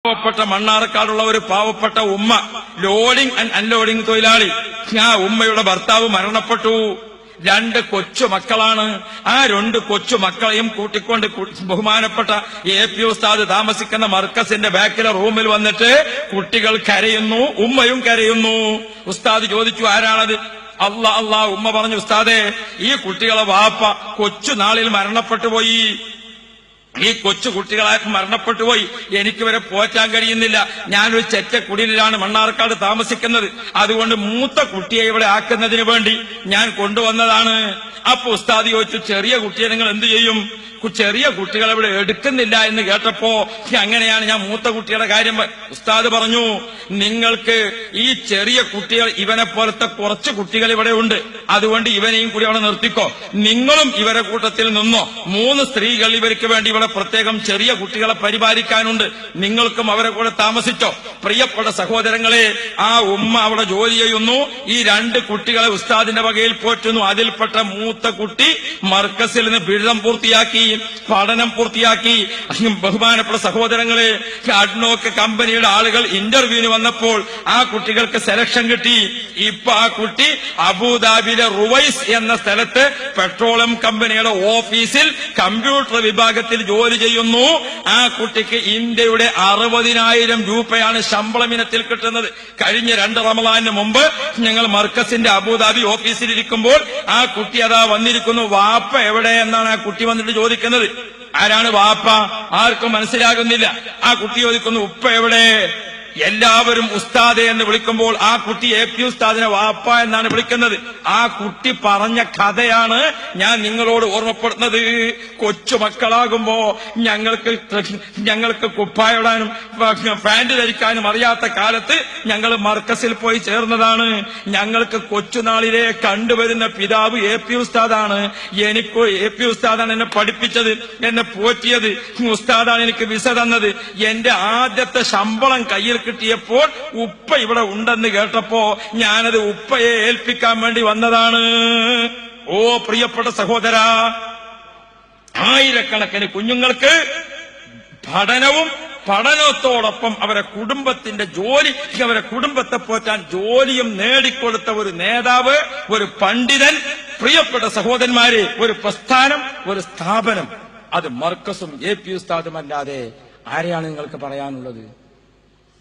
പാവപ്പെട്ട മണ്ണാർക്കാടുള്ള ഒരു പാവപ്പെട്ട ഉമ്മ, ലോഡിംഗ് ആൻഡ് അൺലോഡിംഗ് തൊഴിലാളി. ആ ഉമ്മയുടെ ഭർത്താവ് മരണപ്പെട്ടു. 2 കൊച്ചുമക്കളാണ്. ആ 2 കൊച്ചുമക്കളെയും കൂട്ടിക്കൊണ്ട് ബഹുമാനപ്പെട്ട AP ഉസ്താദ് താമസിക്കുന്ന മർക്കസിന്റെ ബാക്കിലെ റൂമിൽ വന്നിട്ട് കുട്ടികൾ കരയുന്നു, ഉമ്മയും കരയുന്നു. ഉസ്താദ് ചോദിച്ചു, ആരാണത്? അല്ലാ. ഉമ്മ പറഞ്ഞു, ഉസ്താദേ, ഈ കുട്ടികളെ വാപ്പ കൊച്ചുനാളിൽ മരണപ്പെട്ടു പോയി. ഈ കൊച്ചു കുട്ടികളായി മരണപ്പെട്ടു പോയി. എനിക്ക് വരെ പോറ്റാൻ കഴിയുന്നില്ല. ഞാനൊരു ചെറ്റക്കുടിലാണ് മണ്ണാർക്കാട് താമസിക്കുന്നത്. അതുകൊണ്ട് മൂത്ത കുട്ടിയെ ഇവിടെ ആക്കുന്നതിന് വേണ്ടി ഞാൻ കൊണ്ടുവന്നതാണ്. അപ്പൊ ഉസ്താദ് ചോദിച്ചു, ചെറിയ കുട്ടിയെ നിങ്ങൾ എന്ത് ചെയ്യും? ചെറിയ കുട്ടികളെ ഇവിടെ എടുക്കുന്നില്ല എന്ന് കേട്ടപ്പോ, അങ്ങനെയാണ് ഞാൻ മൂത്ത കുട്ടിയുടെ കാര്യം. ഉസ്താദ് പറഞ്ഞു, നിങ്ങൾക്ക് ഈ ചെറിയ കുട്ടികൾ, ഇവനെ പോലത്തെ കുറച്ച് കുട്ടികൾ ഇവിടെ ഉണ്ട്, അതുകൊണ്ട് ഇവനെയും കൂടി അവിടെ നിർത്തിക്കോ. നിങ്ങളും ഇവരെ കൂട്ടത്തിൽ നിന്നോ. 3 സ്ത്രീകൾ ഇവർക്ക് വേണ്ടി ഇവിടെ പ്രത്യേകം ചെറിയ കുട്ടികളെ പരിപാലിക്കാനുണ്ട്. നിങ്ങൾക്കും അവരെ കൂടെ താമസിച്ചോ. പ്രിയപ്പെട്ട സഹോദരങ്ങളെ, ആ ഉമ്മ അവിടെ ജോലി ചെയ്യുന്നു. ഈ 2 കുട്ടികളെ ഉസ്താദിന്റെ വകയിൽ പോറ്റുന്നു. അതിൽപ്പെട്ട മൂത്ത കുട്ടി മർക്കസിൽ നിന്ന് ബിരുദം പൂർത്തിയാക്കി, പഠനം പൂർത്തിയാക്കി. ബഹുമാനപ്പെട്ട സഹോദരങ്ങളെ, അഡ്നോക്ക് കമ്പനിയുടെ ആളുകൾ ഇന്റർവ്യൂവിന് വന്നപ്പോൾ ആ കുട്ടികൾക്ക് സെലക്ഷൻ കിട്ടി. ഇപ്പൊ ആ കുട്ടി അബുദാബിയിലെ റുവൈസ് എന്ന സ്ഥലത്ത് പെട്രോളിയം കമ്പനിയുടെ ഓഫീസിൽ കമ്പ്യൂട്ടർ വിഭാഗത്തിൽ ജോലി ചെയ്യുന്നു. ആ കുട്ടിക്ക് ഇന്ത്യയുടെ 60,000 രൂപയാണ് ശമ്പളം ഇനത്തിൽ കിട്ടുന്നത്. കഴിഞ്ഞ 2 റമളാനിന് മുമ്പ് ഞങ്ങൾ മർക്കസിന്റെ അബുദാബി ഓഫീസിലിരിക്കുമ്പോൾ ആ കുട്ടി അതാ വന്നിരിക്കുന്നു. വാപ്പ എവിടെ എന്നാണ് ആ കുട്ടി വന്നിട്ട് ചോദിക്കുന്നത്. ആരാണ് വാപ്പ? ആർക്കും മനസ്സിലാകുന്നില്ല. ആ കുട്ടി ചോദിക്കുന്നു, ഉപ്പ എവിടെ? എല്ലാവരും ഉസ്താദെ എന്ന് വിളിക്കുമ്പോൾ ആ കുട്ടി AP ഉസ്താദിനെ വാപ്പ എന്നാണ് വിളിക്കുന്നത്. ആ കുട്ടി പറഞ്ഞ കഥയാണ് ഞാൻ നിങ്ങളോട് ഓർമ്മപ്പെടുന്നത്. കൊച്ചുമക്കളാകുമ്പോ ഞങ്ങൾക്ക് കുപ്പായിടാനും പാന്റ് ധരിക്കാനും അറിയാത്ത കാലത്ത് ഞങ്ങൾ മർക്കസിൽ പോയി ചേർന്നതാണ്. ഞങ്ങൾക്ക് കൊച്ചുനാളിലെ കണ്ടുവരുന്ന പിതാവ് AP ഉസ്താദാണ്. എനിക്ക് AP ഉസ്താദാണ് എന്നെ പഠിപ്പിച്ചത്, എന്നെ പോറ്റിയത്. ഉസ്താദാണ് എനിക്ക് വിസ തന്നത്. എന്റെ ആദ്യത്തെ ശമ്പളം കയ്യിൽ കിട്ടിയപ്പോൾ ഉപ്പ ഇവിടെ ഉണ്ടെന്ന് കേട്ടപ്പോ ഞാനത് ഉപ്പയെ ഏൽപ്പിക്കാൻ വേണ്ടി വന്നതാണ്. ഓ പ്രിയപ്പെട്ട സഹോദര, ആയിരക്കണക്കിന് കുഞ്ഞുങ്ങൾക്ക് പഠനത്തോടൊപ്പം അവരെ കുടുംബത്തിന്റെ ജോലി, അവരെ കുടുംബത്തെ പോറ്റാൻ ജോലിയും നേടിക്കൊടുത്ത ഒരു നേതാവ്, ഒരു പണ്ഡിതൻ. പ്രിയപ്പെട്ട സഹോദരന്മാരെ, ഒരു പ്രസ്ഥാനം, ഒരു സ്ഥാപനം, അത് മർക്കസും AP ഉസ്താദും അല്ലാതെ ആരെയാണ് നിങ്ങൾക്ക് പറയാനുള്ളത്?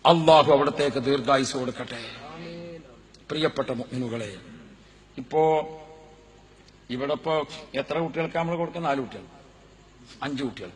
അള്ളാഹു അവിടത്തേക്ക് ദീർഘായുസ് കൊടുക്കട്ടെ. പ്രിയപ്പെട്ട മുഅ്മിനുകളെ, ഇവിടെ എത്ര കുട്ടികൾക്ക് നമ്മൾ കൊടുക്കുന്ന? 4 കുട്ടികൾ, 5 കുട്ടികൾ.